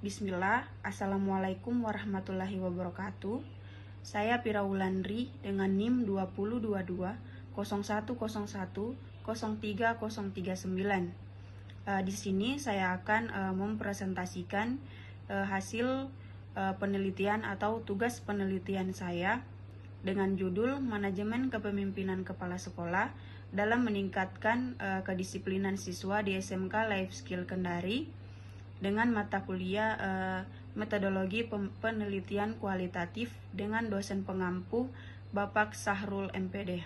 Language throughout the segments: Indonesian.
Bismillah, Assalamualaikum warahmatullahi wabarakatuh. Saya Pira Wulandri dengan NIM 2022 0101 03039. Di sini saya akan mempresentasikan hasil penelitian atau tugas penelitian saya dengan judul Manajemen Kepemimpinan Kepala Sekolah dalam meningkatkan kedisiplinan siswa di SMK Life Skill Kendari dengan mata kuliah metodologi penelitian kualitatif dengan dosen pengampu Bapak Sahrul MPD.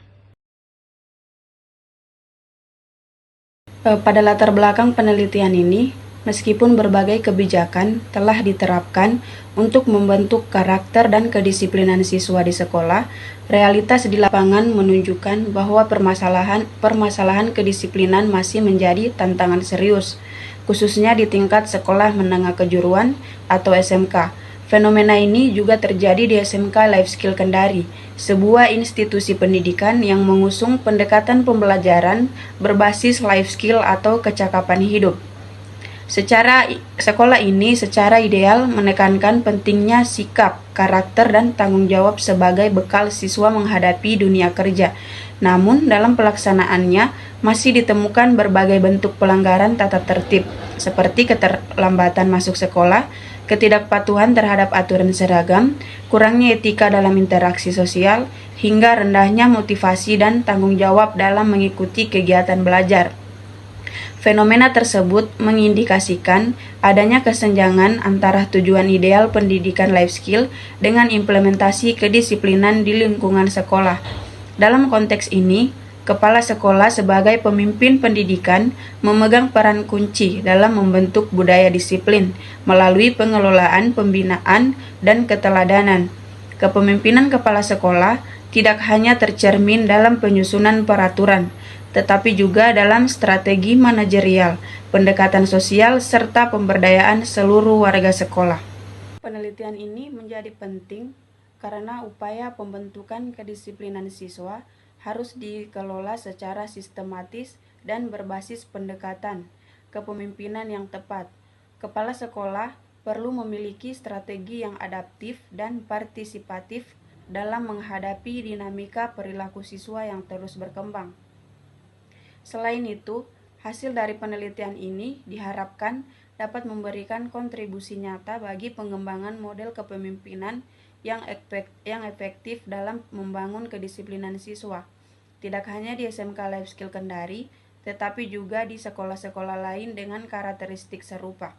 Pada latar belakang penelitian ini, meskipun berbagai kebijakan telah diterapkan untuk membentuk karakter dan kedisiplinan siswa di sekolah, realitas di lapangan menunjukkan bahwa permasalahan kedisiplinan masih menjadi tantangan serius, khususnya di tingkat sekolah menengah kejuruan atau SMK. Fenomena ini juga terjadi di SMK Life Skill Kendari, sebuah institusi pendidikan yang mengusung pendekatan pembelajaran berbasis life skill atau kecakapan hidup. Sekolah ini secara ideal menekankan pentingnya sikap, karakter, dan tanggung jawab sebagai bekal siswa menghadapi dunia kerja. Namun, dalam pelaksanaannya masih ditemukan berbagai bentuk pelanggaran tata tertib, seperti keterlambatan masuk sekolah, ketidakpatuhan terhadap aturan seragam, kurangnya etika dalam interaksi sosial, hingga rendahnya motivasi dan tanggung jawab dalam mengikuti kegiatan belajar. Fenomena tersebut mengindikasikan adanya kesenjangan antara tujuan ideal pendidikan life skill dengan implementasi kedisiplinan di lingkungan sekolah. Dalam konteks ini, kepala sekolah sebagai pemimpin pendidikan memegang peran kunci dalam membentuk budaya disiplin melalui pengelolaan, pembinaan, dan keteladanan. Kepemimpinan kepala sekolah tidak hanya tercermin dalam penyusunan peraturan, tetapi juga dalam strategi manajerial, pendekatan sosial, serta pemberdayaan seluruh warga sekolah. Penelitian ini menjadi penting karena upaya pembentukan kedisiplinan siswa harus dikelola secara sistematis dan berbasis pendekatan kepemimpinan yang tepat. Kepala sekolah perlu memiliki strategi yang adaptif dan partisipatif dalam menghadapi dinamika perilaku siswa yang terus berkembang. Selain itu, hasil dari penelitian ini diharapkan dapat memberikan kontribusi nyata bagi pengembangan model kepemimpinan yang efektif dalam membangun kedisiplinan siswa, tidak hanya di SMK Life Skill Kendari, tetapi juga di sekolah-sekolah lain dengan karakteristik serupa.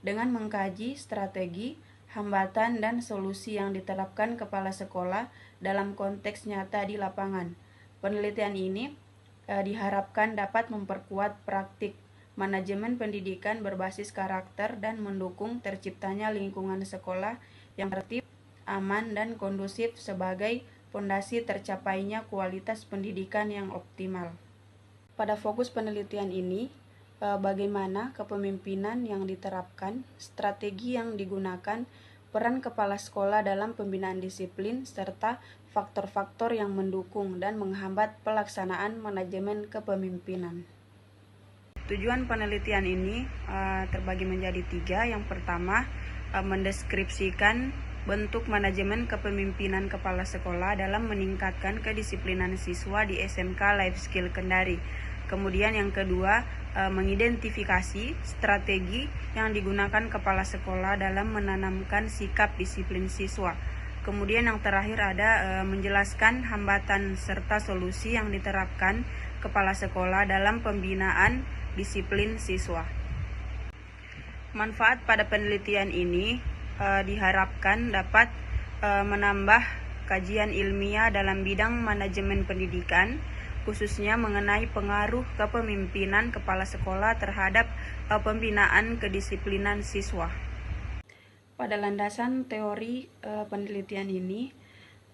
Dengan mengkaji strategi, hambatan, dan solusi yang diterapkan kepala sekolah dalam konteks nyata di lapangan, penelitian ini diharapkan dapat memperkuat praktik manajemen pendidikan berbasis karakter dan mendukung terciptanya lingkungan sekolah yang tertib, aman, dan kondusif sebagai fondasi tercapainya kualitas pendidikan yang optimal. Pada fokus penelitian ini, bagaimana kepemimpinan yang diterapkan, strategi yang digunakan, peran kepala sekolah dalam pembinaan disiplin, serta faktor-faktor yang mendukung dan menghambat pelaksanaan manajemen kepemimpinan. Tujuan penelitian ini terbagi menjadi 3. Yang pertama, mendeskripsikan bentuk manajemen kepemimpinan kepala sekolah dalam meningkatkan kedisiplinan siswa di SMK Life Skill Kendari. Kemudian yang kedua, mengidentifikasi strategi yang digunakan kepala sekolah dalam menanamkan sikap disiplin siswa. Kemudian yang terakhir ada menjelaskan hambatan serta solusi yang diterapkan kepala sekolah dalam pembinaan disiplin siswa. Manfaat pada penelitian ini diharapkan dapat menambah kajian ilmiah dalam bidang manajemen pendidikan, khususnya mengenai pengaruh kepemimpinan kepala sekolah terhadap pembinaan kedisiplinan siswa. Pada landasan teori penelitian ini,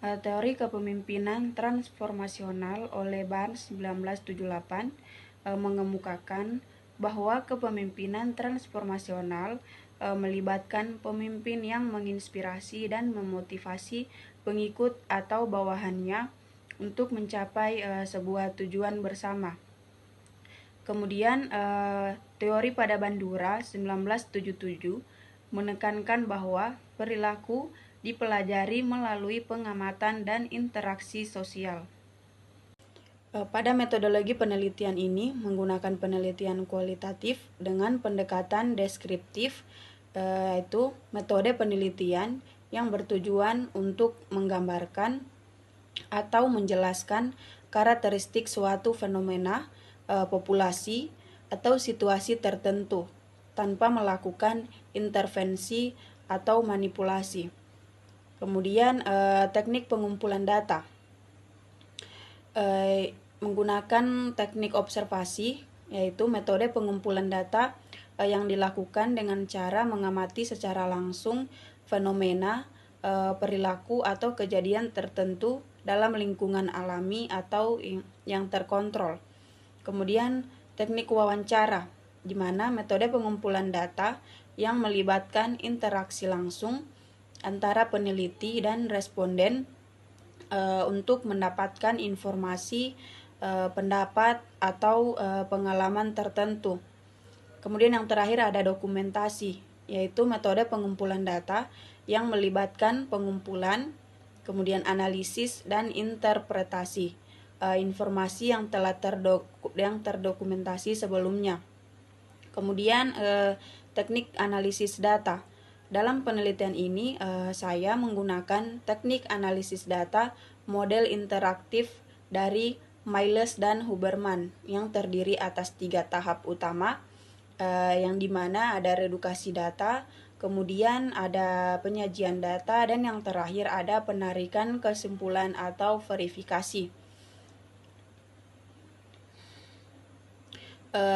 teori kepemimpinan transformasional oleh Barnes 1978 mengemukakan bahwa kepemimpinan transformasional melibatkan pemimpin yang menginspirasi dan memotivasi pengikut atau bawahannya untuk mencapai sebuah tujuan bersama. Kemudian teori pada Bandura 1977 menekankan bahwa perilaku dipelajari melalui pengamatan dan interaksi sosial. Pada metodologi penelitian ini menggunakan penelitian kualitatif dengan pendekatan deskriptif, yaitu metode penelitian yang bertujuan untuk menggambarkan atau menjelaskan karakteristik suatu fenomena, populasi, atau situasi tertentu tanpa melakukan intervensi atau manipulasi. Kemudian teknik pengumpulan data. Menggunakan teknik observasi, yaitu metode pengumpulan data yang dilakukan dengan cara mengamati secara langsung fenomena, perilaku atau kejadian tertentu dalam lingkungan alami atau yang terkontrol. Kemudian teknik wawancara, di mana metode pengumpulan data yang melibatkan interaksi langsung antara peneliti dan responden untuk mendapatkan informasi, pendapat, atau pengalaman tertentu. Kemudian yang terakhir ada dokumentasi, yaitu metode pengumpulan data yang melibatkan pengumpulan, kemudian analisis dan interpretasi informasi yang telah terdokumentasi sebelumnya. Kemudian teknik analisis data. Dalam penelitian ini saya menggunakan teknik analisis data model interaktif dari Miles dan Huberman yang terdiri atas 3 tahap utama, yang dimana ada redukasi data, kemudian ada penyajian data, dan yang terakhir ada penarikan kesimpulan atau verifikasi.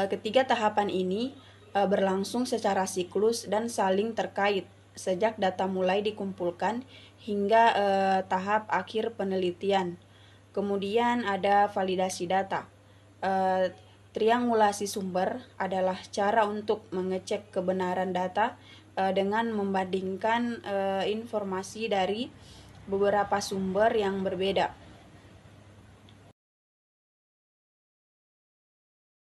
Ketiga tahapan ini berlangsung secara siklus dan saling terkait sejak data mulai dikumpulkan hingga tahap akhir penelitian. Kemudian ada validasi data. Triangulasi sumber adalah cara untuk mengecek kebenaran data dengan membandingkan informasi dari beberapa sumber yang berbeda.